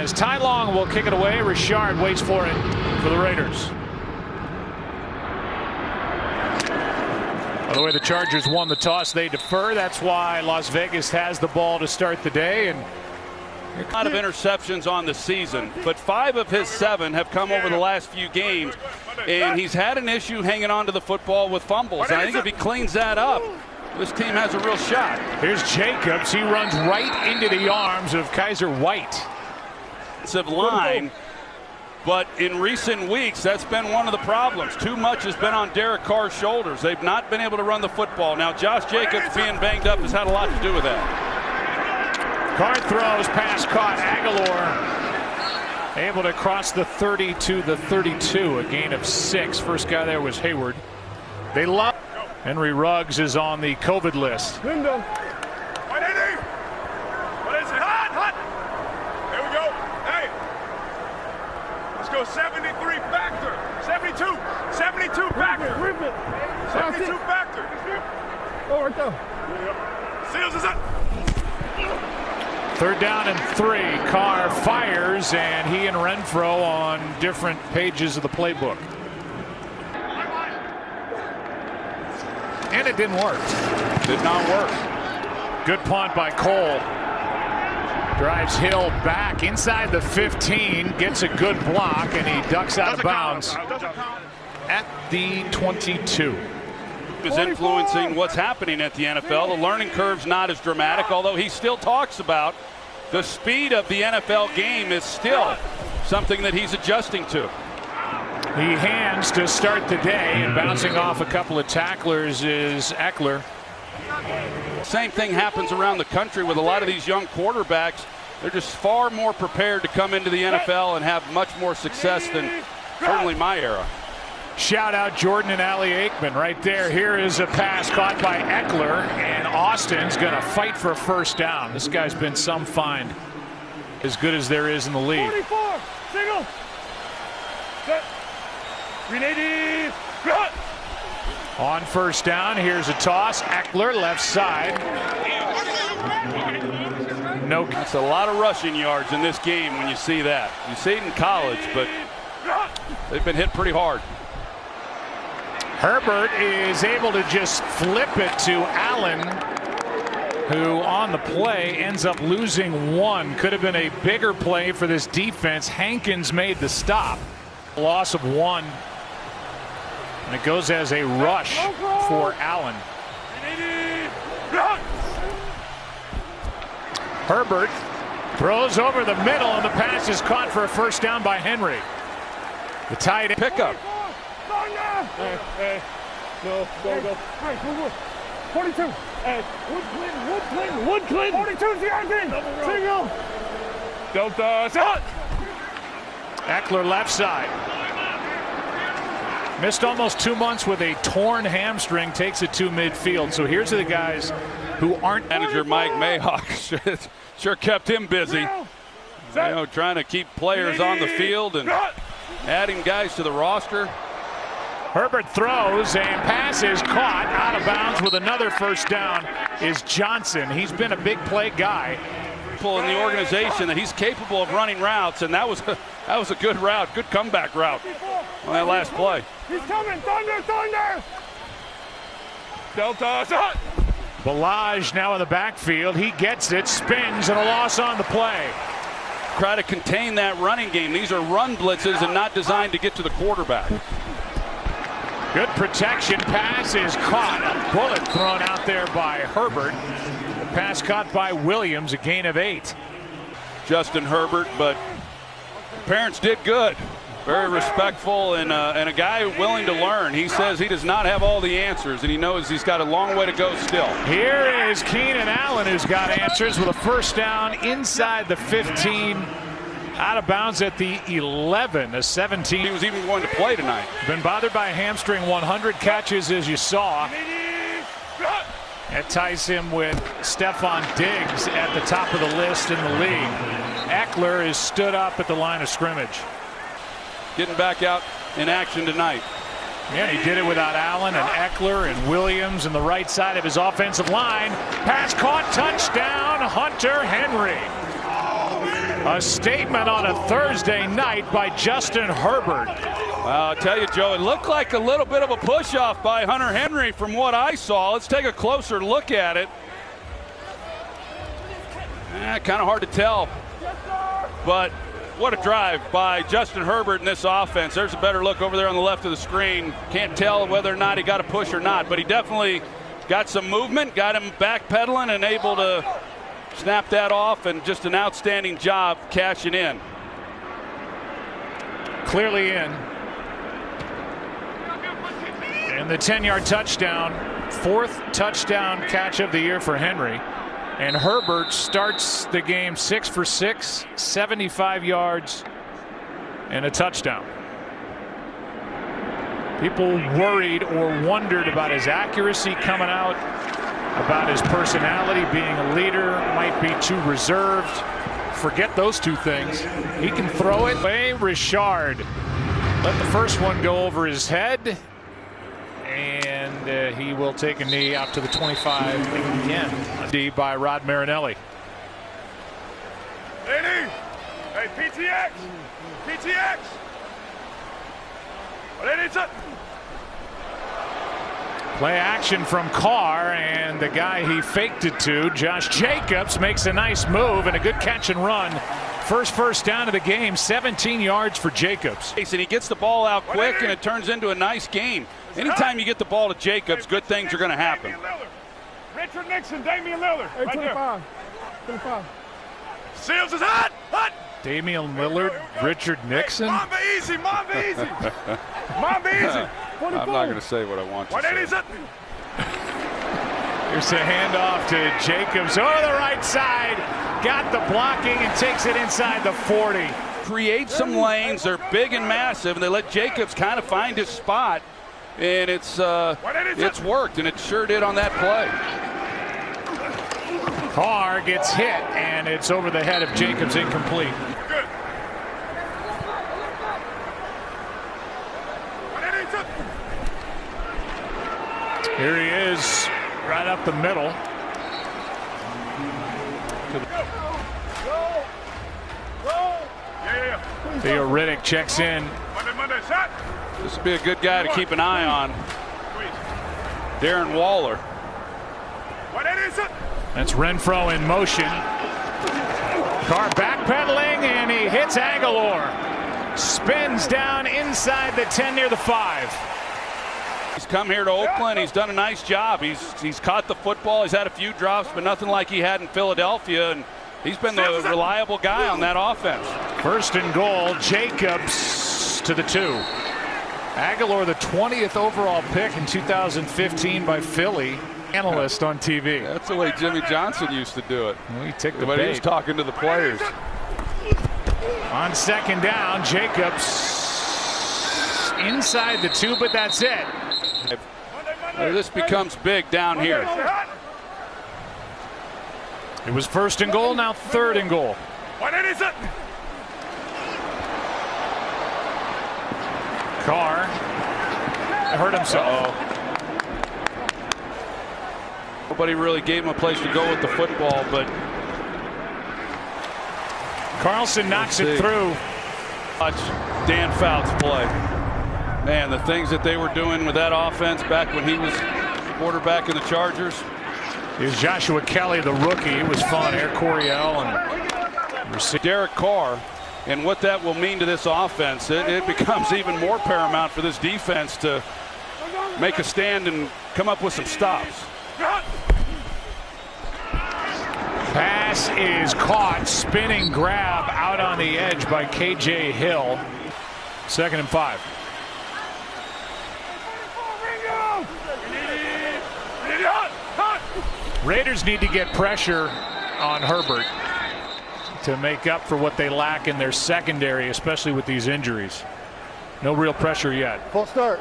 as Ty Long will kick it away. Richard waits for it for the Raiders. By the way, the Chargers won the toss. They defer. That's why Las Vegas has the ball to start the day. And a lot of interceptions on the season, but 5 of his 7 have come over the last few games, and he's had an issue hanging on to the football with fumbles. And I think if he cleans that up, this team has a real shot. Here's Jacobs. He runs right into the arms of Kaiser White. Offensive line, but in recent weeks, that's been one of the problems. Too much has been on Derek Carr's shoulders. They've not been able to run the football. Now, Josh Jacobs being banged up has had a lot to do with that. Carr throws, pass caught. Aguilar able to cross the 30 to the 32, a gain of 6. First guy there was Hayward. They love. Henry Ruggs is on the COVID list. Window. What is it? What is it? Hot. There we go. Hey. Let's go 73 factor. 72 factor. Rip it. 72 factor. Oh, right there. Seals is up. 3rd down and 3. Carr fires, and he and Renfro on different pages of the playbook. And it didn't work. Did not work. Good punt by Cole. Drives Hill back inside the 15, gets a good block, and he ducks out of bounds at the 22. Is influencing what's happening at the NFL. The learning curve's not as dramatic, although he still talks about the speed of the NFL game is still something that he's adjusting to. He hands to start the day, and bouncing off a couple of tacklers is Eckler. Same thing happens around the country with a lot of these young quarterbacks. They're just far more prepared to come into the NFL and have much more success than certainly my era. Shout out Jordan and Allie Aikman right there. Here is a pass caught by Eckler, and Austin's going to fight for a first down. This guy's been some find, as good as there is in the league. 44, single. Set. 380. On first down, here's a toss. Eckler left side. No. That's a lot of rushing yards in this game when you see that. You see it in college, but they've been hit pretty hard. Herbert is able to just flip it to Allen, who on the play ends up losing 1. Could have been a bigger play for this defense. Hankins made the stop. Loss of 1. And it goes as a rush for Allen. Herbert throws over the middle, and the pass is caught for a first down by Henry. The tight end pickup. Hey. No, go. Hey, 42. Hey, Wood 42's the RD. Single. Delta shot. Eckler left side. Missed almost 2 months with a torn hamstring. Takes it to midfield. So here's the guys who aren't. Manager Mike Mayhawk sure kept him busy. You know, trying to keep players on the field and adding guys to the roster. Herbert throws, and pass is caught out of bounds with another first down is Johnson. He's been a big play guy. In the organization that he's capable of running routes, and that was a good route, good comeback route on that last play. He's coming, thunder. Delta shot. Balaj now in the backfield. He gets it, spins, and a loss on the play. Try to contain that running game. These are run blitzes and not designed to get to the quarterback. Good protection. Pass is caught. A bullet thrown out there by Herbert. The pass caught by Williams, a gain of 8. Justin Herbert, but parents did good. Very respectful and a guy willing to learn. He says he does not have all the answers, and he knows he's got a long way to go still. Here is Keenan Allen, who's got answers with a first down inside the 15. Out of bounds at the 11, a 17. He was even going to play tonight. Been bothered by a hamstring, 100 catches as you saw. That ties him with Stephon Diggs at the top of the list in the league. Eckler is stood up at the line of scrimmage. Getting back out in action tonight. Yeah, he did it without Allen and Eckler and Williams on the right side of his offensive line. Pass caught, touchdown, Hunter Henry. A statement on a Thursday night by Justin Herbert. I'll tell you, Joe, it looked like a little bit of a push-off by Hunter Henry from what I saw. Let's take a closer look at it. Kind of hard to tell, but what a drive by Justin Herbert in this offense. There's a better look over there on the left of the screen. Can't tell whether or not he got a push or not, but he definitely got some movement, got him backpedaling and able to snap that off, and just an outstanding job cashing in. Clearly in. And the 10-yard touchdown, 4th touchdown catch of the year for Henry. And Herbert starts the game 6 for 6, 75 yards, and a touchdown. People worried or wondered about his accuracy coming out, about his personality, being a leader, might be too reserved. Forget those two things. He can throw it. Richard let the first one go over his head, and he will take a knee out to the 25 again. D by Rod Marinelli. Hey, PTX! PTX! Play action from Carr, and the guy he faked it to, Josh Jacobs, makes a nice move and a good catch and run. First down of the game, 17 yards for Jacobs. And he gets the ball out quick, and it turns into a nice game. Anytime you get the ball to Jacobs, good things are going to happen. Richard Nixon, Damian Lillard. Hey, Right 25. there. 25. Seals is hot. Hot. Damian Lillard, Richard Nixon. Mamba easy. Mamba easy. Mamba easy. I'm not going to say what I want to say. Here's a handoff to Jacobs over the right side. Got the blocking and takes it inside the 40. Create some lanes. They're big and massive, and they let Jacobs kind of find his spot. And it's worked, and it sure did on that play. Carr gets hit, and it's over the head of Jacobs, incomplete. Good. Here he is, right up the middle. Theo Riddick checks in. Monday, shot. This would be a good guy to keep an eye on. Darren Waller. That's Renfro in motion. Carr backpedaling, and he hits Aguilar. Spins down inside the 10 near the 5. He's come here to Oakland. He's done a nice job. He's caught the football. He's had a few drops, but nothing like he had in Philadelphia. And he's been the reliable guy on that offense. 1st and goal. Jacobs to the 2. Aguilar, the 20th overall pick in 2015 by Philly. Analyst on TV. That's the way Jimmy Johnson used to do it. Well, he took the but bait. He was talking to the players. On 2nd down, Jacobs inside the 2, but that's it. This becomes big down here. It was 1st and goal, now 3rd and goal. Carr hurt himself. Nobody really gave him a place to go with the football, but Carlson knocks it through. Watch Dan Fouts play. Man, the things that they were doing with that offense back when he was quarterback in the Chargers. Here's Joshua Kelly, the rookie. It was fun. Air Coryell and Derek Carr, and what that will mean to this offense. It becomes even more paramount for this defense to make a stand and come up with some stops. Pass is caught. Spinning grab out on the edge by KJ Hill. 2nd and 5. Raiders need to get pressure on Herbert to make up for what they lack in their secondary, especially with these injuries. No real pressure yet. Full start.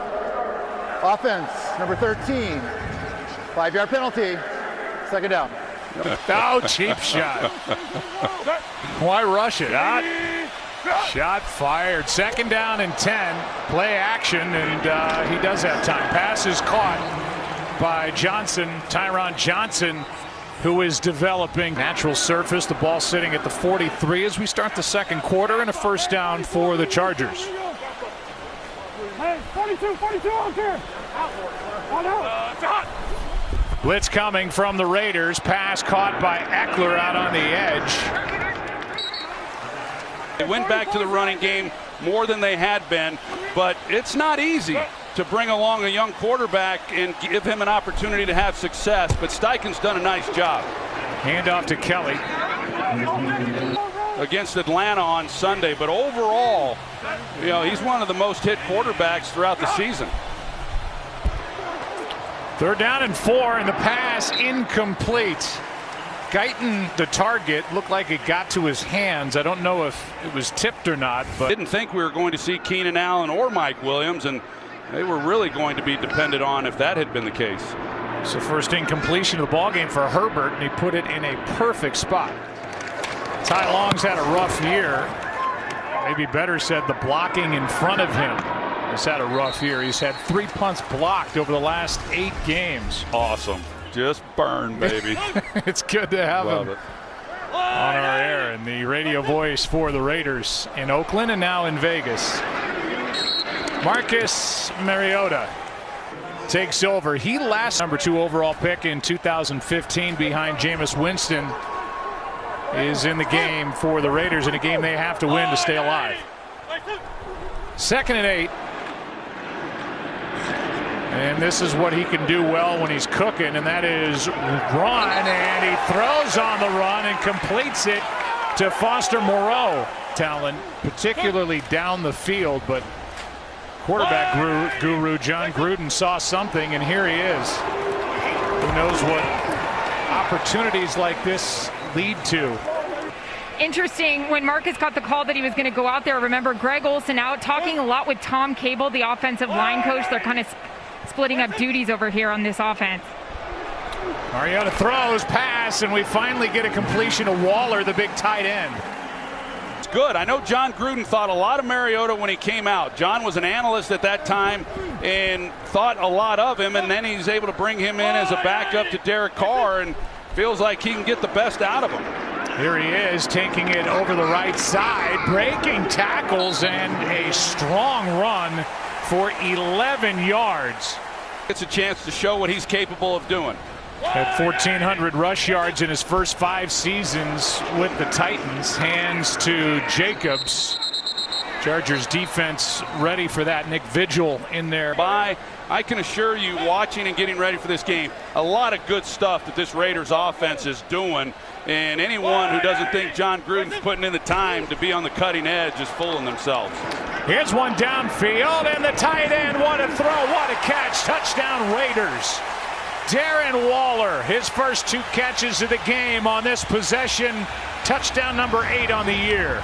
Offense, number 13. 5-yard penalty. 2nd down. Oh, cheap shot. Why rush it? Shot fired. 2nd down and 10. Play action, and he does have time. Pass is caught by Johnson. Tyron Johnson who is developing. Natural surface, the ball sitting at the 43 as we start the second quarter, and a first down for the Chargers. Hey, 42 out here. Blitz coming from the Raiders. Pass caught by Eckler out on the edge. They went back to the running game more than they had been, but it's not easy to bring along a young quarterback and give him an opportunity to have success. But Steichen's done a nice job. Handoff to Kelly. Against Atlanta on Sunday, but overall, you know, he's one of the most hit quarterbacks throughout the season. 3rd down and 4, and the pass incomplete. Guyton, the target, looked like it got to his hands. I don't know if it was tipped or not, but didn't think we were going to see Keenan Allen or Mike Williams, and they were really going to be dependent on if that had been the case. It's the first incompletion of the ballgame for Herbert, and he put it in a perfect spot. Ty Long's had a rough year. Maybe better said, the blocking in front of him has had a rough year. He's had 3 punts blocked over the last 8 games. Awesome. Just burn, baby. It's good to have Love him it. on our air, and the radio voice for the Raiders in Oakland and now in Vegas. Marcus Mariota takes over. He last number 2 overall pick in 2015 behind Jameis Winston. Is in the game for the Raiders in a game they have to win to stay alive. 2nd and 8. And this is what he can do well when he's cooking, and that is run, and he throws on the run and completes it to Foster Moreau. Talent, particularly down the field, but quarterback guru John Gruden saw something, and here he is. Who knows what opportunities like this lead to. Interesting, when Marcus got the call that he was going to go out there, remember Greg Olsen out talking a lot with Tom Cable, the offensive line coach. They're kind of splitting up duties over here on this offense. Mariota throws, pass, and we finally get a completion to Waller, the big tight end. It's good. I know John Gruden thought a lot of Mariota when he came out. John was an analyst at that time and thought a lot of him, and then he's able to bring him in as a backup to Derek Carr, and feels like he can get the best out of him. Here he is, taking it over the right side, breaking tackles, and a strong run for 11 yards. It's a chance to show what he's capable of doing. At 1,400 rush yards in his first 5 seasons with the Titans. Hands to Jacobs. Chargers defense ready for that. Nick Vigil in there. I can assure you, watching and getting ready for this game, a lot of good stuff that this Raiders offense is doing. And anyone who doesn't think John Gruden's putting in the time to be on the cutting edge is fooling themselves. Here's one downfield, and the tight end, what a throw, what a catch. Touchdown Raiders. Darren Waller, his first 2 catches of the game on this possession. Touchdown number 8 on the year.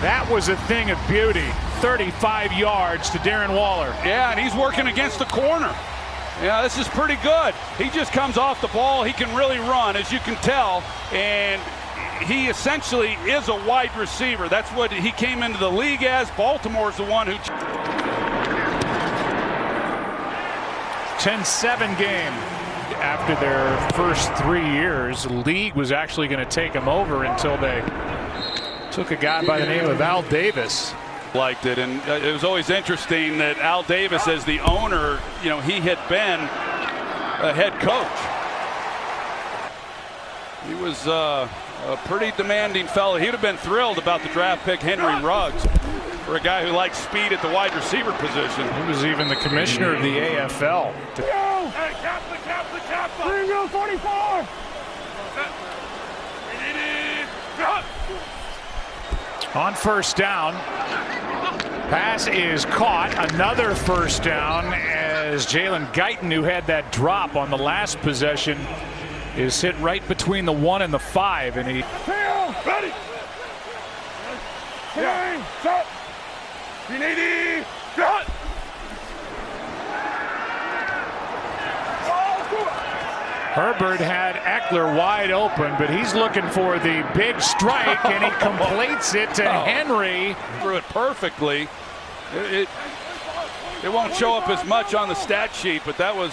That was a thing of beauty. 35 yards to Darren Waller. Yeah, and he's working against the corner. Yeah, this is pretty good. He just comes off the ball. He can really run, as you can tell, and he essentially is a wide receiver. That's what he came into the league as. Baltimore's the one who... 10-7 game. After their first 3 years, the league was actually going to take him over until they took a guy by the name of Al Davis. Liked it, and it was always interesting that Al Davis, as the owner, you know, he had been a head coach. He was a pretty demanding fellow. He'd have been thrilled about the draft pick Henry Ruggs, for a guy who likes speed at the wide receiver position. He was even the commissioner of the AFL. Hey, cap, 44. On first down, pass is caught. Another first down as Jalen Guyton, who had that drop on the last possession, is hit right between the 1 and the 5, and he... Ready. Yeah. Set. Unity. Cut. Herbert had Eckler wide open, but he's looking for the big strike, and he completes it to Henry. Threw it perfectly. It won't show up as much on the stat sheet, but that was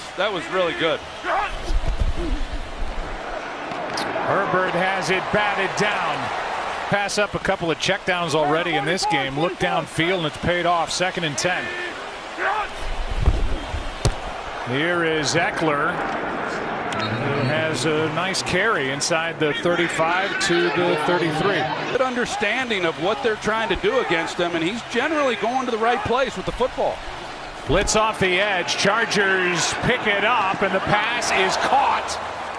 really good. Herbert has it batted down. Pass up a couple of checkdowns already in this game. Look downfield and it's paid off. 2nd and 10. Here is Eckler, who has a nice carry inside the 35 to the 33. Good understanding of what they're trying to do against him, and he's generally going to the right place with the football. Blitz off the edge. Chargers pick it up, and the pass is caught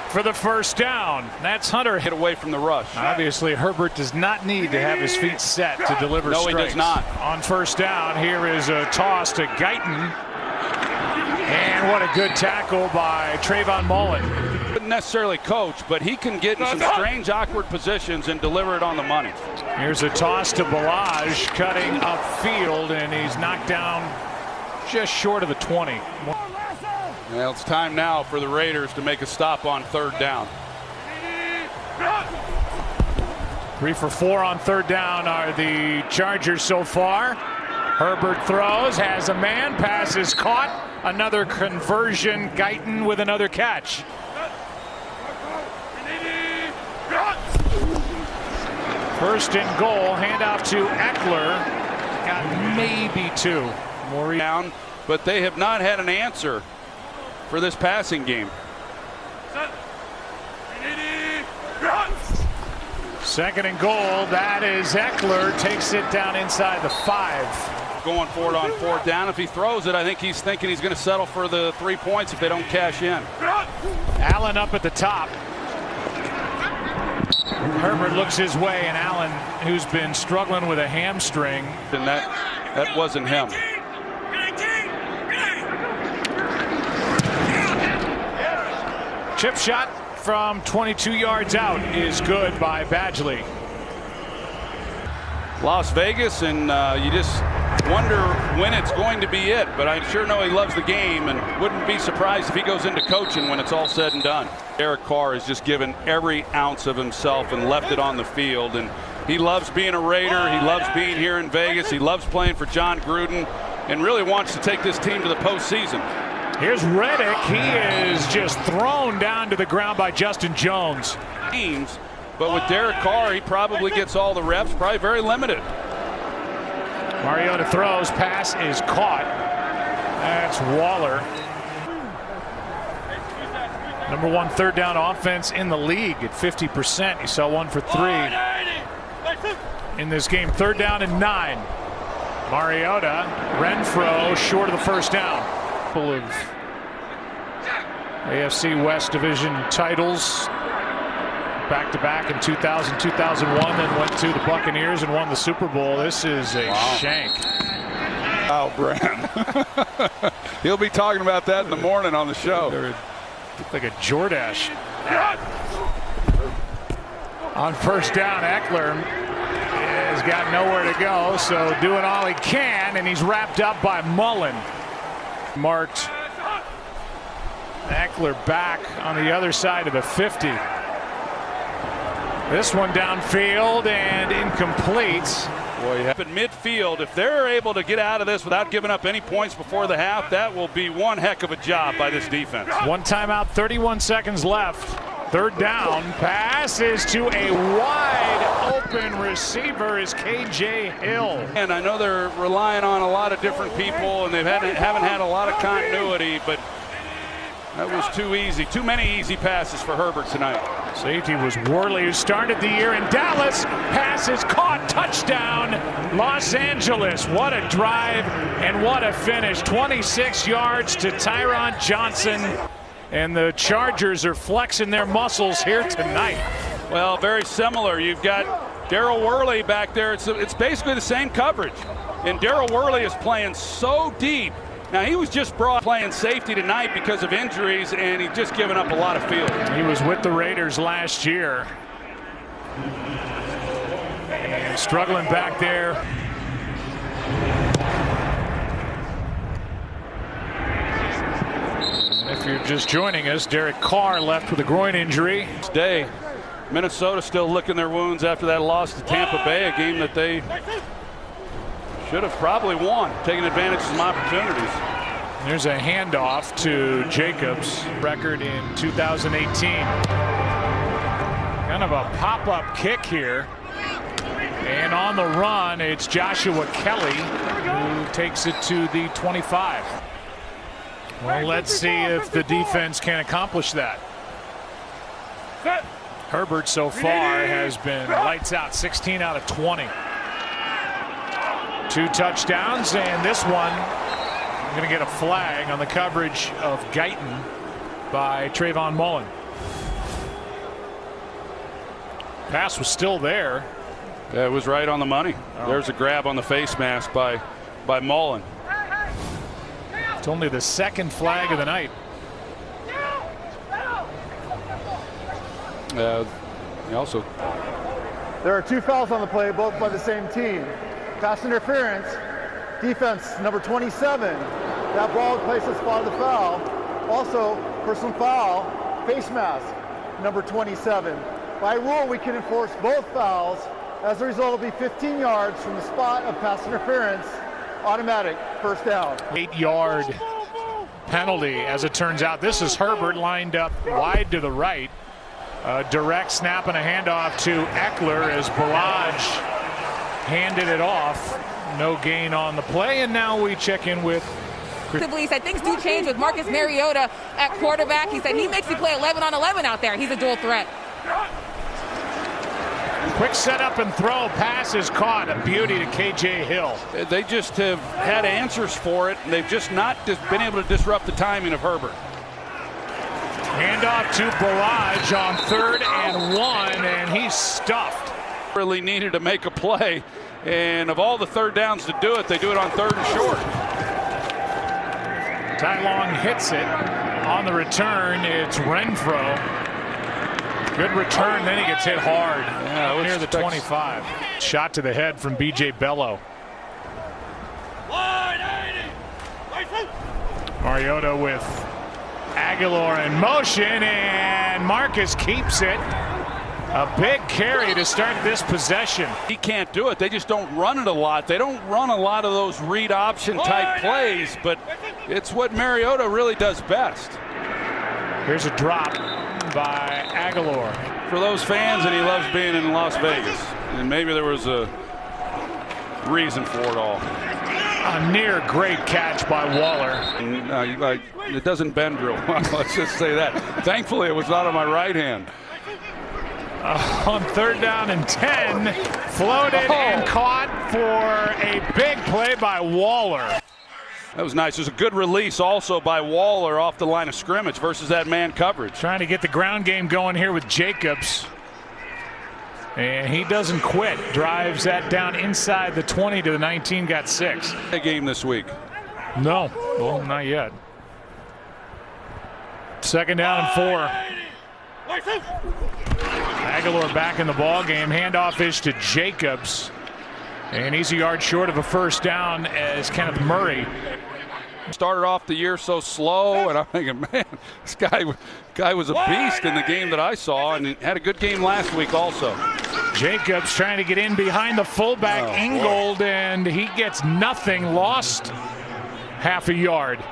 for the first down. That's Hunter. Hit away from the rush. Obviously, Herbert does not need to have his feet set to deliver strikes. No, he does not. On first down, here is a toss to Guyton. And what a good tackle by Trayvon Mullen. Wouldn't necessarily coach, but he can get in some strange, awkward positions and deliver it on the money. Here's a toss to Balaj, cutting upfield, and he's knocked down just short of the 20. Well, it's time now for the Raiders to make a stop on 3rd down. 3 for 4 on 3rd down are the Chargers so far. Herbert throws, has a man, pass is caught. Another conversion. Guyton with another catch. First and goal, handoff to Eckler. Got maybe 2. More down, but they have not had an answer for this passing game. 2nd and goal. That is Eckler. Takes it down inside the 5. Going for it on 4th down. If he throws it, I think he's thinking he's going to settle for the 3 points if they don't cash in. Allen up at the top. Herbert looks his way, and Allen, who's been struggling with a hamstring. And that wasn't him. Chip shot from 22 yards out is good by Badgley. Las Vegas, and you just wonder when it's going to be it, but I sure know he loves the game and wouldn't be surprised if he goes into coaching when it's all said and done. Derek Carr has just given every ounce of himself and left it on the field, and he loves being a Raider. He loves being here in Vegas. He loves playing for John Gruden and really wants to take this team to the postseason. Here's Reddick. He is just thrown down to the ground by Justin Jones. But with Derek Carr, he probably gets all the reps, probably very limited. Mariota throws, pass is caught. That's Waller. Number 1 3rd down offense in the league at 50%. You saw 1 for 3 in this game. 3rd down and 9. Mariota, Renfro short of the 1st down. Full of AFC West Division titles. Back-to-back in 2000, 2001, then went to the Buccaneers and won the Super Bowl. This is a shank. Oh, Bram. He'll be talking about that in the morning on the show. Looked like a Jordache. On 1st down, Eckler has got nowhere to go, so doing all he can, and he's wrapped up by Mullen. Marked Eckler back on the other side of the 50. This one downfield and incomplete. Boy, up in midfield, if they're able to get out of this without giving up any points before the half, that will be one heck of a job by this defense. 1 timeout, 31 seconds left. 3rd down, pass is to a wide open receiver is KJ Hill. And I know they're relying on a lot of different people, and they haven't had a lot of continuity, but that was too easy. Too many easy passes for Herbert tonight. Safety was Worley, who started the year in Dallas. Pass is caught. Touchdown, Los Angeles. What a drive and what a finish. 26 yards to Tyron Johnson. And the Chargers are flexing their muscles here tonight. Well, very similar. You've got Darryl Worley back there. It's basically the same coverage. And Darryl Worley is playing so deep. Now, he was just playing safety tonight because of injuries, and he's just given up a lot of field. He was with the Raiders last year. And struggling back there. And if you're just joining us, Derek Carr left with a groin injury. Today, Minnesota still licking their wounds after that loss to Tampa Bay, a game that they should have probably won, taking advantage of some opportunities. There's a handoff to Jacobs, record in 2018. Kind of a pop-up kick here. And on the run, it's Joshua Kelly who takes it to the 25. Well, let's see if the defense can accomplish that. Herbert so far has been lights out, 16 out of 20. 2 touchdowns, and this one going to get a flag on the coverage of Guyton by Trayvon Mullen. Pass was still there. Yeah, it was right on the money. There's a grab on the face mask by Mullen. It's only the second flag of the night. Also, There are 2 fouls on the play, both by the same team. Pass interference, defense number 27. That ball places spotted the foul. Also, personal foul, face mask number 27. By rule, we can enforce both fouls. As a result, it'll be 15 yards from the spot of pass interference. Automatic first down. 8-yard penalty, as it turns out. This is Herbert lined up wide to the right. Direct snap and a handoff to Eckler as Barrage handed it off. No gain on the play, and now we check in with. He said things do change with Marcus Mariota at quarterback. He said he makes me play 11 on 11 out there. He's a dual threat. Quick setup and throw. Pass is caught. A beauty to KJ Hill. they just have had answers for it, and they've just not been able to disrupt the timing of Herbert. Handoff to Barrage on 3rd and 1, and he's stuffed. Really needed to make a play, and of all the third downs to do it, they do it on 3rd and short. Ty Long hits it. On the return, it's Renfro. Good return, then he gets hit hard near the 25. Shot to the head from B.J. Bello. Mariota with Aguilar in motion, and Marcus keeps it. A big carry to start this possession. He can't do it. They just don't run it a lot. They don't run a lot of those read option type plays, but it's what Mariota really does best. Here's a drop by Aguilar. For those fans, and he loves being in Las Vegas. And maybe there was a reason for it all. A near great catch by Waller. And, it doesn't bend real well. Let's just say that. Thankfully, it was not on my right hand. On 3rd down and 10, floated and caught for a big play by Waller. That was nice. There's a good release also by Waller off the line of scrimmage versus that man coverage. Trying to get the ground game going here with Jacobs. And he doesn't quit. Drives that down inside the 20 to the 19, got 6. A game this week. No, well, not yet. 2nd down and 4. Aguilar back in the ball game. Handoff is to Jacobs. And he's a yard short of a first down as Kenneth Murray. Started off the year so slow, and I'm thinking, man, this guy was a beast in the game that I saw, and had a good game last week also. Jacobs trying to get in behind the fullback, Ingold, and he gets nothing. Lost half a yard.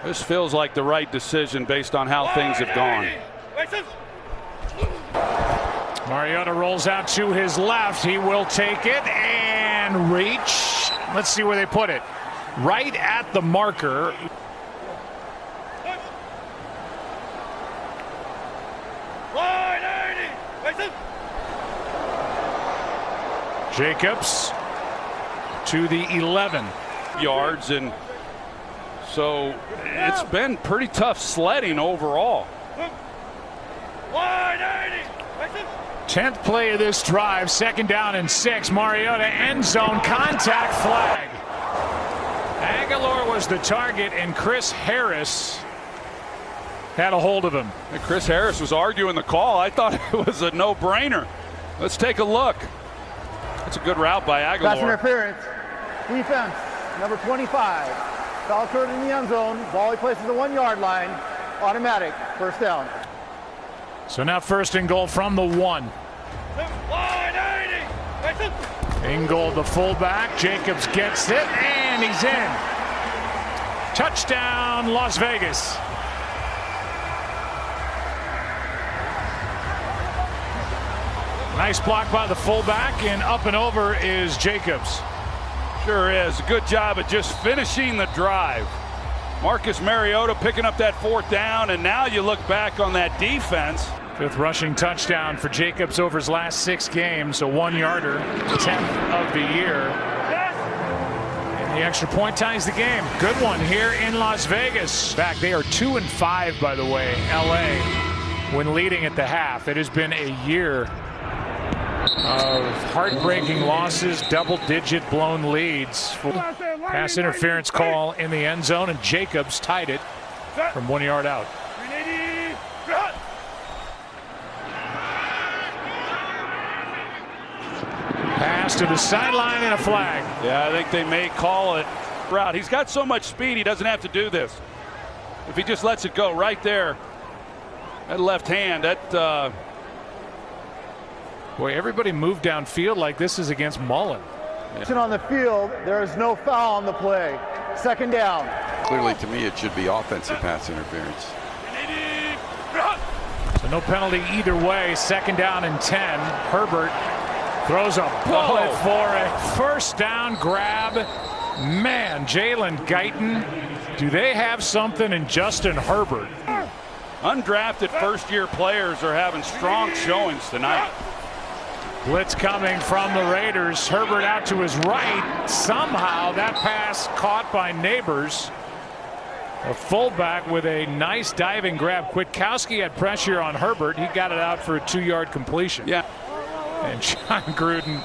This feels like the right decision based on how things have gone. Mariota rolls out to his left. He will take it and reach. Let's see where they put it. Right at the marker. Jacobs to the 11 yards, and so it's been pretty tough sledding overall. 10th play of this drive, 2nd down and 6. Mariota end zone contact flag. Aguilar was the target, and Chris Harris had a hold of him. And Chris Harris was arguing the call. I thought it was a no-brainer. Let's take a look. That's a good route by Aguilar. Pass interference. Defense number 25. Foul curve in the end zone. Ball he places the 1-yard line. Automatic first down. So now 1st and goal from the 1. Ingold, the fullback. Jacobs gets it, and he's in. Touchdown, Las Vegas. Nice block by the fullback, and up and over is Jacobs. Sure is. Good job at just finishing the drive. Marcus Mariota picking up that 4th down, and now you look back on that defense. 5th rushing touchdown for Jacobs over his last 6 games, a 1-yarder, 10th of the year. And the extra point ties the game. Good one here in Las Vegas. Back, they are 2-5, by the way, LA, when leading at the half. It has been a year of heartbreaking losses, double-digit blown leads. Pass interference call in the end zone, and Jacobs tied it from 1 yard out. Pass to the sideline and a flag. Yeah, I think they may call it route. He's got so much speed, he doesn't have to do this. If he just lets it go right there, that left hand, that boy, everybody moved downfield like this is against Mullen. On the field, there is no foul on the play. 2nd down. Clearly, to me, it should be offensive pass interference. So no penalty either way. 2nd down and 10. Herbert throws a bullet for a 1st down grab. Man, Jalen Guyton, do they have something in Justin Herbert? undrafted first-year players are having strong showings tonight. Blitz coming from the Raiders. Herbert out to his right. Somehow that pass caught by Neighbors. A fullback with a nice diving grab. Kwiatkowski had pressure on Herbert. He got it out for a 2-yard completion. Yeah. And John Gruden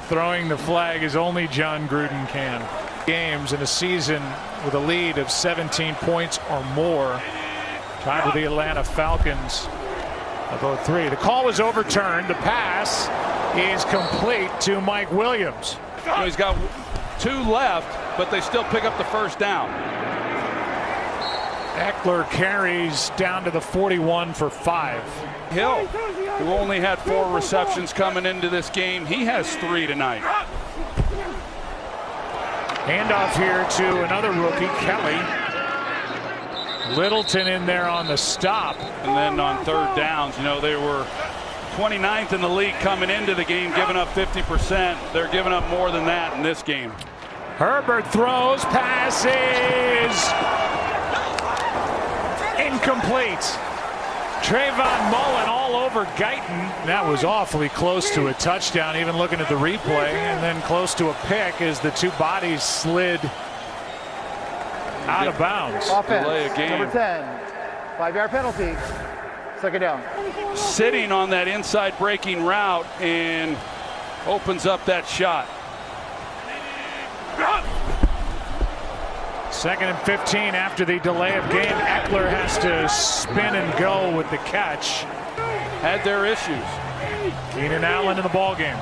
throwing the flag as only John Gruden can. Games in a season with a lead of 17 points or more. Tied with the Atlanta Falcons. About 3. The call was overturned. The pass is complete to Mike Williams. He's got 2 left, but they still pick up the first down. Eckler carries down to the 41 for 5. Hill, who only had 4 receptions coming into this game, he has 3 tonight. Handoff here to another rookie, Kelly. Littleton in there on the stop. And then on third downs, you know, they were 29th in the league coming into the game, giving up 50%. They're giving up more than that in this game. Herbert throws, passes. Incomplete. Trayvon Mullen all over Guyton. That was awfully close to a touchdown, even looking at the replay, and then close to a pick as the 2 bodies slid out of bounds. Offense, Delay a game. number 10, 5-yard penalty, 2nd down. Sitting on that inside breaking route and opens up that shot. 2nd and 15 after the delay of game. Eckler has to spin and go with the catch. Had their issues. Keenan Allen in the ball game.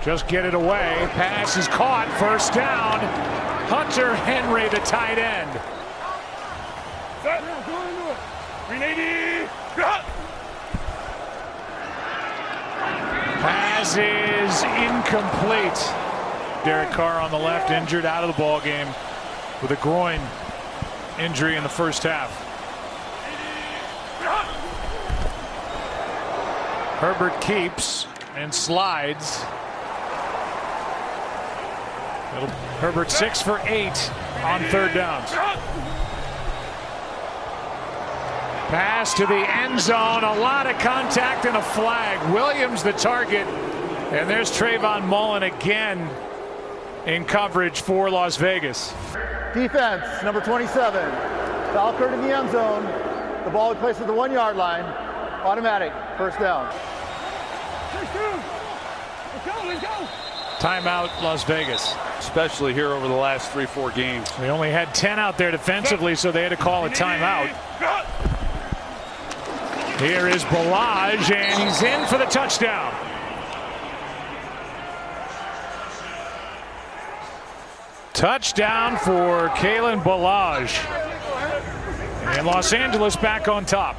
Just get it away. Pass is caught. First down. Hunter Henry, the tight end. Pass is incomplete. Derek Carr on the left, injured, out of the ball game with a groin injury in the first half. Herbert keeps and slides. Herbert 6 for 8 on third downs. Pass to the end zone. A lot of contact and a flag. Williams the target. And there's Trayvon Mullen again in coverage for Las Vegas. Defense, number 27. Foul occurred in the end zone. The ball was placed at the 1-yard line. Automatic. First down. Timeout, Las Vegas. Especially here over the last 3-4 games. They only had 10 out there defensively, so they had to call a timeout. Here is Balaj, and he's in for the touchdown. Touchdown for Kalen Balaj. And Los Angeles back on top.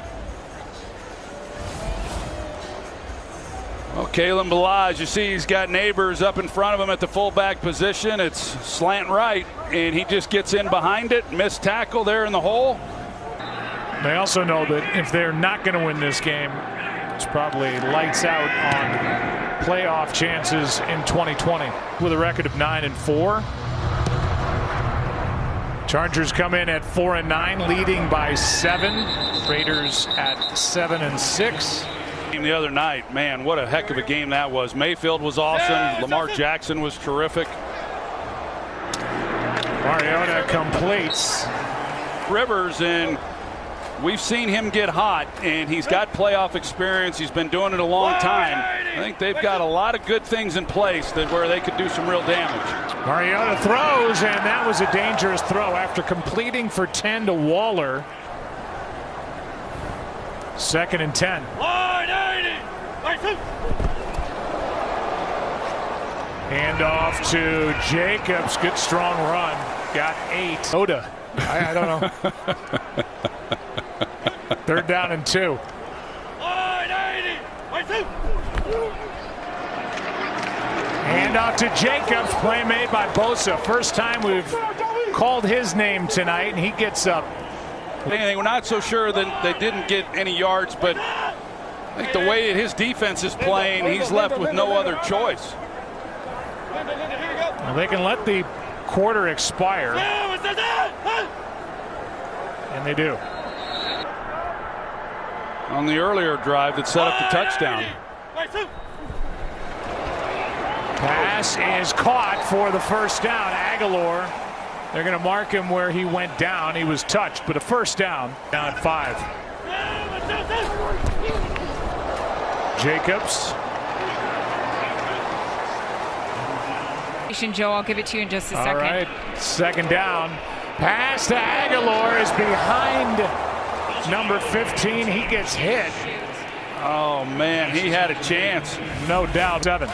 Well, Kalen Balaj, you see he's got neighbors up in front of him at the fullback position. It's slant right, and he just gets in behind it. Missed tackle there in the hole. They also know that if they're not going to win this game, it's probably lights out on playoff chances in 2020. With a record of 9-4. Chargers come in at 4-9, leading by 7. Raiders at 7-6. The other night, man, what a heck of a game that was. Mayfield was awesome. Lamar Jackson was terrific. Mariota completes. Rivers, and we've seen him get hot, and he's got playoff experience. He's been doing it a long time. I think they've got a lot of good things in place where they could do some real damage. Mariota throws, and that was a dangerous throw after completing for 10 to Waller. 2nd and 10. 180. Hand off to Jacobs. Good strong run. Got 8. Oda. I don't know. 3rd down and 2. 180. Hand off to Jacobs. Play made by Bosa. First time we've called his name tonight, and he gets up. We're not so sure that they didn't get any yards, but I think the way his defense is playing, he's left with no other choice. Well, they can let the quarter expire, and they do. On the earlier drive that set up the touchdown. Pass is caught for the first down. Aguilar, they're going to mark him where he went down. He was touched, but a first down. Down at 5. Jacobs. Joe, I'll give it to you in just a second. All right, 2nd down. Pass to Aguilar is behind number 15. He gets hit. Oh, man, he had a chance. No doubt. 7.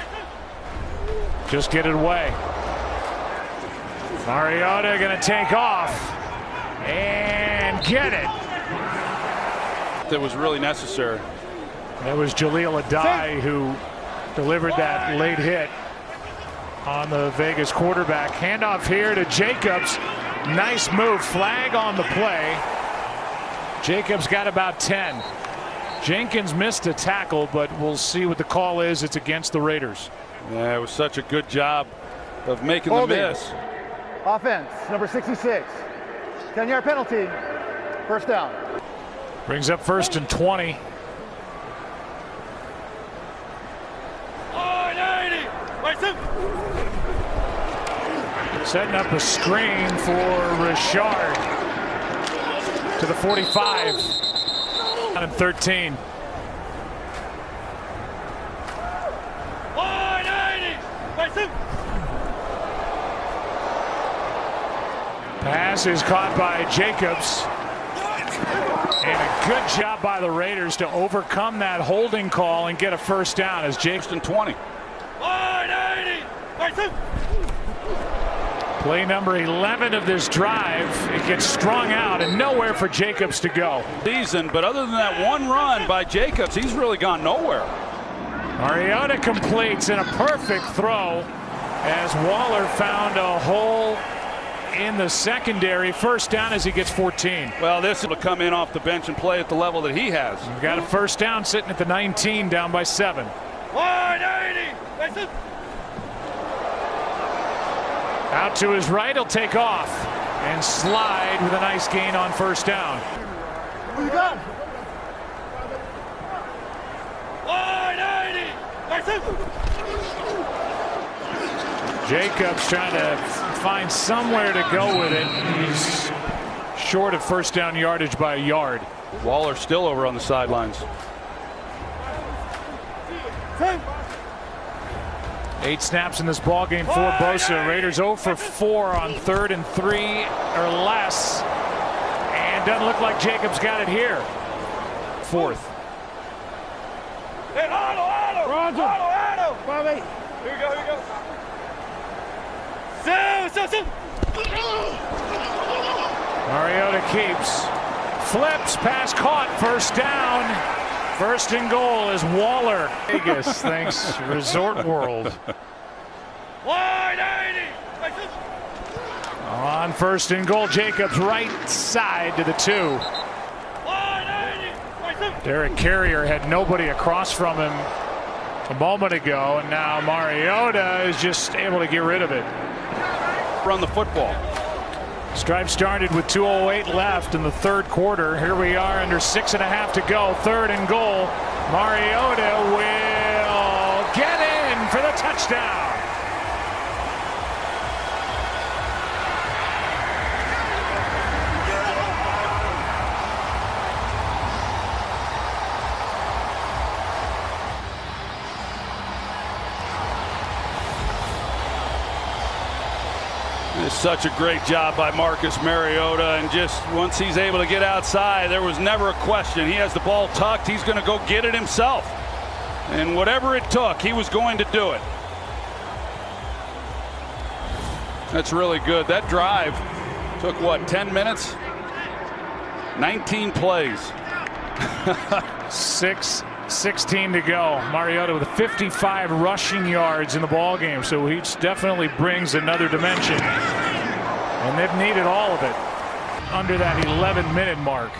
Just get it away. Mariota going to take off and get it. That was really necessary. That was Jaleel Adai who delivered that late hit on the Vegas quarterback. Handoff here to Jacobs. Nice move. Flag on the play. Jacobs got about 10. Jenkins missed a tackle, but we'll see what the call is. It's against the Raiders. Yeah, it was such a good job of making the miss. Offense, number 66. 10-yard penalty. First down. Brings up 1st and 20. 180. Setting up a screen for Richard to the 45. Down and 13. 180. Pass is caught by Jacobs. And a good job by the Raiders to overcome that holding call and get a first down as Jacobs. 20. 180. Play number 11 of this drive. It gets strung out and nowhere for Jacobs to go. But other than that one run by Jacobs, he's really gone nowhere. Mariota completes in a perfect throw as Waller found a hole in the secondary. First down as he gets 14. Well, this will come in off the bench and play at the level that he has. We've got a first down sitting at the 19, down by 7. 180. Out to his right, he'll take off and slide with a nice gain on first down. Who you got? 180. Jacobs trying to find somewhere to go with it. He's short of first down yardage by a yard. Waller still over on the sidelines. 8 snaps in this ball game for Bosa. Raiders 0 for 4 on 3rd and 3 or less. And doesn't look like Jacobs got it here. 4th. Hey, Roger. 5-8. Here we go. Mariota keeps. Flips. Pass caught. First down. First and goal is Waller. Vegas, thanks Resort World. On first and goal, Jacobs right side to the 2. Derek Carrier had nobody across from him a moment ago, and now Mariota is just able to get rid of it. Run the football. Stripe started with 2:08 left in the third quarter. Here we are under 6.5 to go. Third and goal. Mariota will get in for the touchdown. It's such a great job by Marcus Mariota, and just once he's able to get outside, there was never a question. He has the ball tucked. He's going to go get it himself. And whatever it took, he was going to do it. That's really good. That drive took, what, 10 minutes? 19 plays. 6:16 to go. Mariota with 55 rushing yards in the ball game, so he definitely brings another dimension. And they've needed all of it under that 11-minute mark.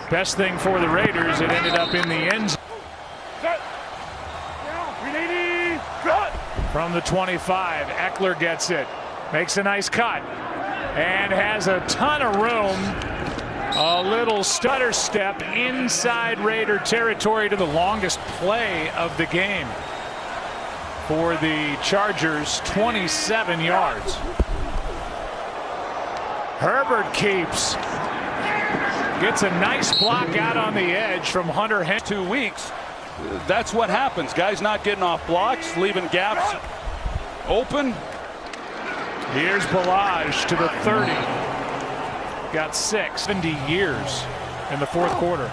Best thing for the Raiders, it ended up in the end zone. From the 25, Eckler gets it, makes a nice cut, and has a ton of room. A little stutter step inside Raider territory to the longest play of the game for the Chargers, 27 yards. Herbert keeps. Gets a nice block out on the edge from Hunter Henry. 2 weeks. That's what happens. Guys not getting off blocks, leaving gaps open. Here's Balaj to the 30. Got 70 years in the fourth quarter.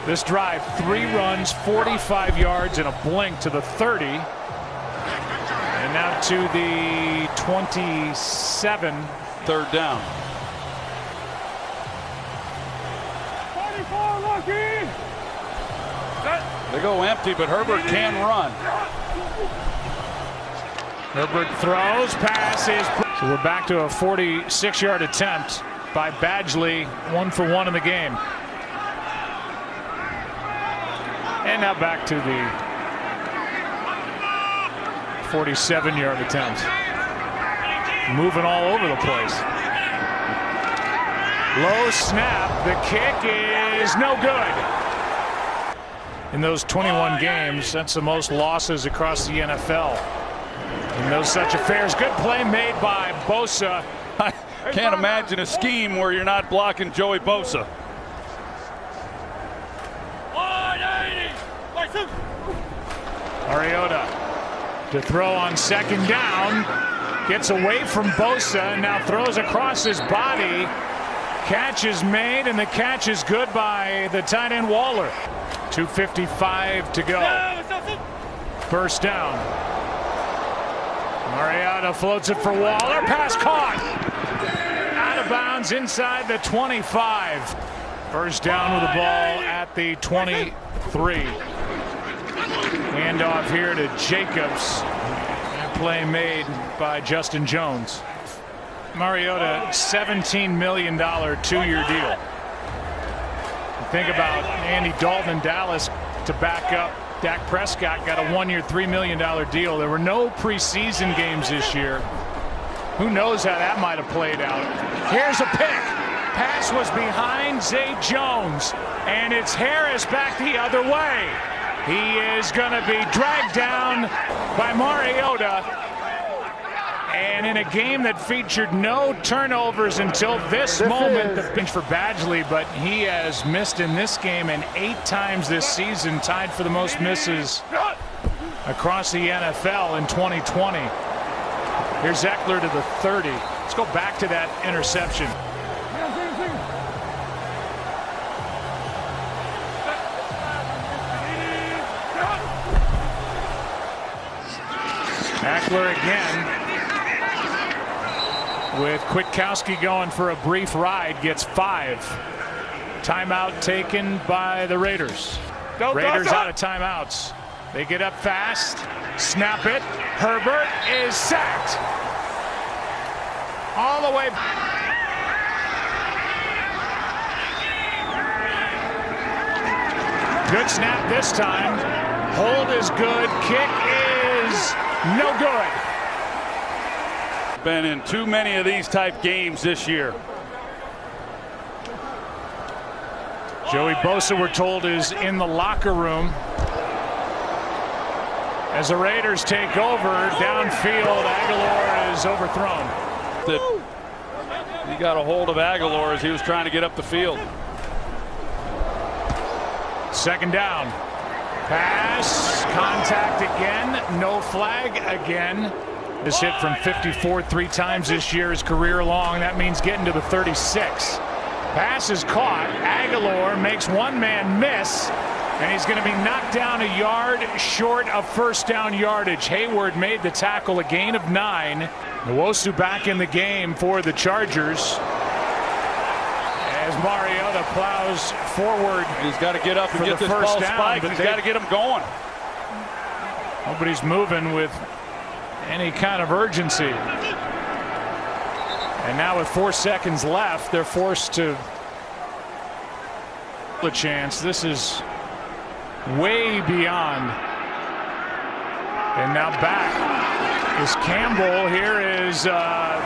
This drive, 3 runs, 45 yards in a blink to the 30. And now to the 27. Third down. They go empty, but Herbert can run. Herbert throws, passes. So we're back to a 46-yard attempt by Badgley, 1 for 1 in the game. And now back to the 47-yard attempt. Moving all over the place. Low snap. The kick is no good. In those 21 games, that's the most losses across the NFL. In those such affairs, good play made by Bosa. I can't imagine a scheme where you're not blocking Joey Bosa. Mariota to throw on second down. Gets away from Bosa and now throws across his body. Catch is made, and the catch is good by the tight end Waller. 2:55 to go. First down. Mariota floats it for Waller. Pass caught. Out of bounds inside the 25. First down with the ball at the 23. Handoff here to Jacobs. That play made by Justin Jones. Mariota, $17 million 2-year deal. Think about Andy Dalton in Dallas to back up Dak Prescott, got a 1-year, $3 million deal. There were no preseason games this year. Who knows how that might have played out. Here's a pick. Pass was behind Zay Jones, and it's Harris back the other way. He is going to be dragged down by Mariota. And in a game that featured no turnovers until this moment, the bench for Badgley, but he has missed in this game and 8 times this season, tied for the most misses across the NFL in 2020. Here's Eckler to the 30. Let's go back to that interception. Eckler again. With Kwiatkowski going for a brief ride, gets 5. Timeout taken by the Raiders. Raiders out of timeouts. They get up fast. Snap it. Herbert is sacked. All the way. Good snap this time. Hold is good. Kick is no good. Been in too many of these type games this year. Joey Bosa, we're told, is in the locker room as the Raiders take over. Downfield, Aguilar is overthrown. He got a hold of Aguilar as he was trying to get up the field. Second down. Pass. Contact again. No flag again. This hit from 54 3 times this year is career long. That means getting to the 36. Pass is caught. Aguilar makes one man miss, and he's going to be knocked down a yard short of first down yardage. Hayward made the tackle, a gain of 9. Nwosu back in the game for the Chargers as Mariota plows forward. He's got to get up and get this first ball down, spiked. but He's got to get him going. Nobody's moving with any kind of urgency. And now with 4 seconds left, they're forced to a chance. This is way beyond. And now back is Campbell. Here is a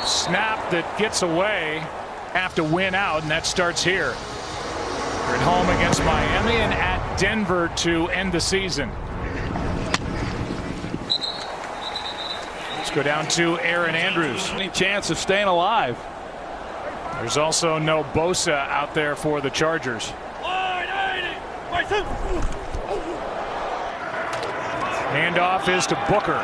snap that gets away. Have to win out, and that starts here. They're at home against Miami and at Denver to end the season. Let's go down to Aaron Andrews. Any chance of staying alive? There's also no Bosa out there for the Chargers. Handoff is to Booker.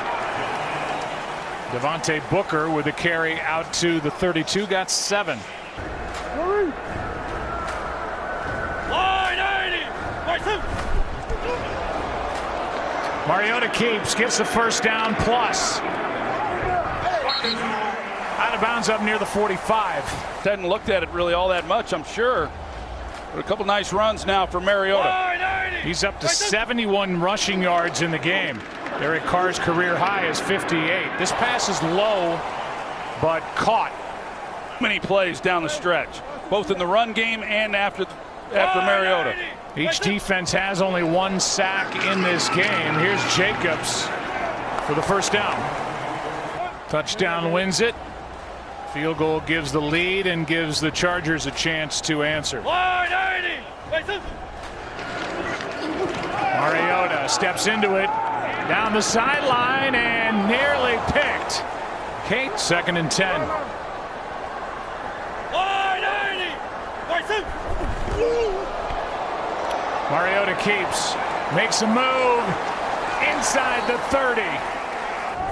Devontae Booker with a carry out to the 32, got 7. Mariota keeps, gets the first down plus. Out of bounds up near the 45. Hadn't looked at it really all that much, I'm sure. But a couple nice runs now for Mariota. He's up to 71 rushing yards in the game. Derek Carr's career high is 58. This pass is low, but caught. Many plays down the stretch, both in the run game and after Mariota. Each defense has only 1 sack in this game. Here's Jacobs for the first down. Touchdown wins it. Field goal gives the lead and gives the Chargers a chance to answer. Mariota steps into it, down the sideline, and nearly picked. Kate, 2nd and 10. Mariota keeps, makes a move inside the 30.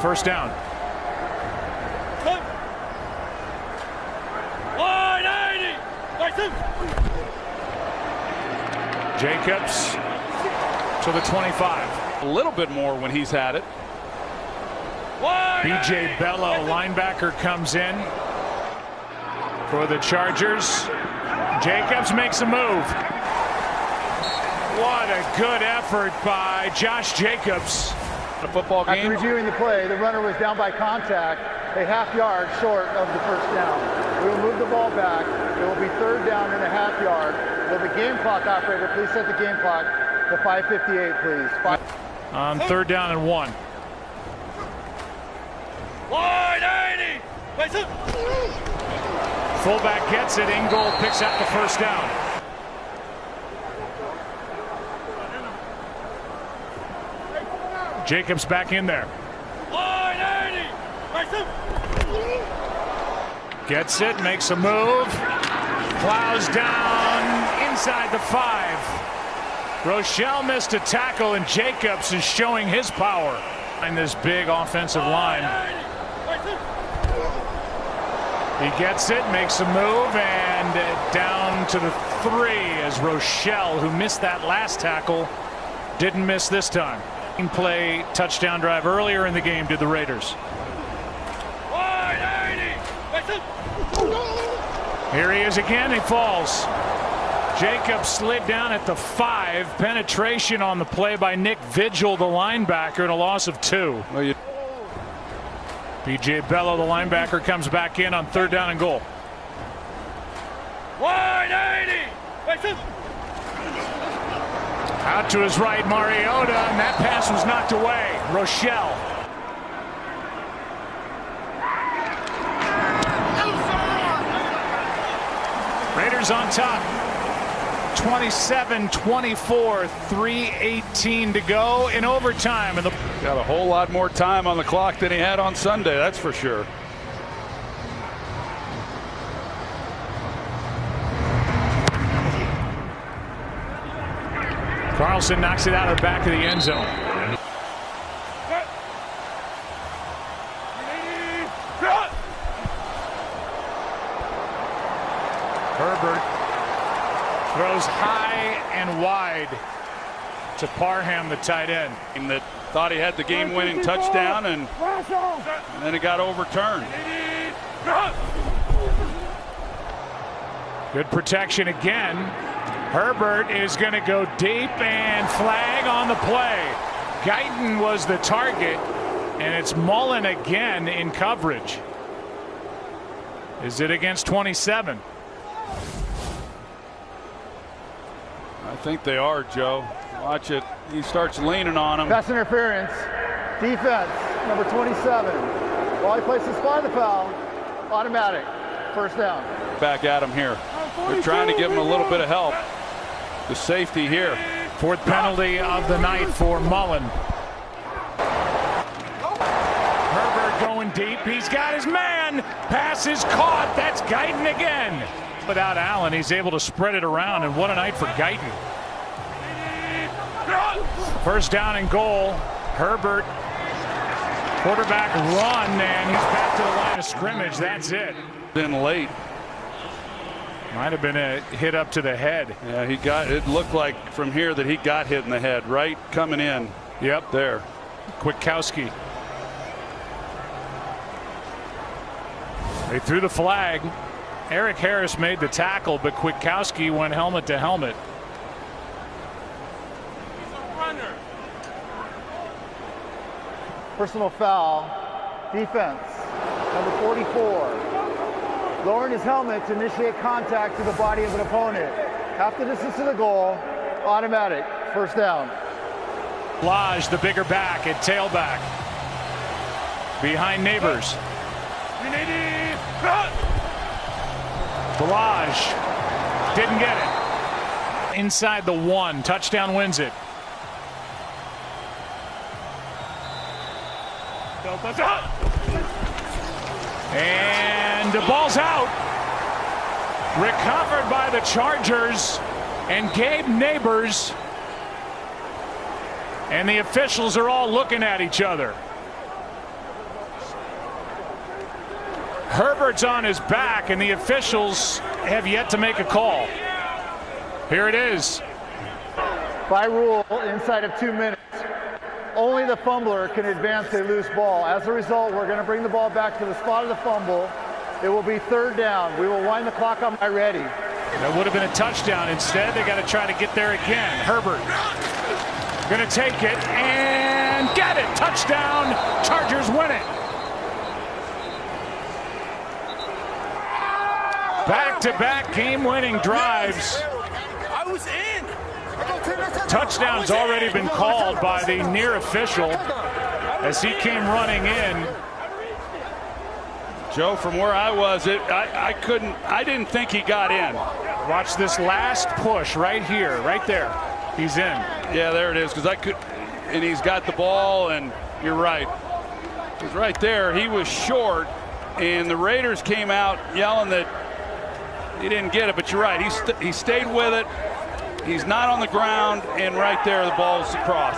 First down. Jacobs to the 25. A little bit more when he's had it. B.J. Bello, linebacker, comes in for the Chargers. Jacobs makes a move. What a good effort by Josh Jacobs. A football game. After reviewing the play, the runner was down by contact, a half yard short of the first down. We will move the ball back. It will be 3rd down and a half yard. Will the game clock operator please set the game clock to 5:58, please? On 3rd down and 1. Fullback gets it. Ingold picks up the first down. Jacobs back in there. Gets it, makes a move. Plows down inside the 5. Rochelle missed a tackle, and Jacobs is showing his power in this big offensive line. He gets it, makes a move, and down to the 3 as Rochelle, who missed that last tackle, didn't miss this time. Play touchdown drive earlier in the game did the Raiders. Here he is again. He falls. Jacobs slid down at the 5. Penetration on the play by Nick Vigil, the linebacker, and a loss of 2. Well, B.J. Bello, the linebacker, comes back in on 3rd down and goal. 180. Out to his right, Mariota, and that pass was knocked away. Rochelle. Raiders on top. 27-24, 3:18 to go in overtime. And got a whole lot more time on the clock than he had on Sunday, that's for sure. Carlson knocks it out of the back of the end zone. Herbert throws high and wide to Parham, the tight end. That thought he had the game-winning touchdown, and then it got overturned. Good protection again. Herbert is going to go deep, and flag on the play. Guyton was the target, and it's Mullen again in coverage. Is it against 27? I think they are, Joe. Watch it. He starts leaning on him. Pass interference. Defense, number 27. While he places the spot of the foul, automatic. 1st down. Back at him here. They're trying to give him a little bit of help. The safety here. 4th penalty of the night for Mullen. Herbert going deep. He's got his man. Pass is caught. That's Guyton again. Without Allen, he's able to spread it around, and what a night for Guyton. 1st down and goal. Herbert, quarterback run, and he's back to the line of scrimmage. That's it. Been late. Might have been a hit up to the head. Yeah, he got. It looked like from here that he got hit in the head. Right coming in. Yep. There. Kwiatkowski. They threw the flag. Eric Harris made the tackle, but Kwiatkowski went helmet to helmet. Personal foul. Defense, number 44. Lowering his helmet to initiate contact to the body of an opponent. Half the distance to the goal. Automatic. 1st down. Lodge, the bigger back at tailback. Behind Neighbors. Balaj didn't get it. Inside the 1. Touchdown wins it. And the ball's out. Recovered by the Chargers and Gabe Neighbors. And the officials are all looking at each other. Herbert's on his back, and the officials have yet to make a call. Here it is. By rule, inside of 2 minutes, only the fumbler can advance a loose ball. As a result, we're going to bring the ball back to the spot of the fumble. It will be 3rd down. We will wind the clock on my ready. That would have been a touchdown. Instead, they got to try to get there again. Herbert going to take it and get it. Touchdown. Chargers win it. Back-to-back game-winning drives. I was in. Touchdown's already been called by the near official as he came running in. Joe, from where I was, I didn't think he got in. Watch this last push right here, right there. He's in. Yeah, there it is. And he's got the ball, and you're right. He's right there. He was short, and the Raiders came out yelling that he didn't get it. But you're right. He stayed with it. He's not on the ground, and right there the ball's across.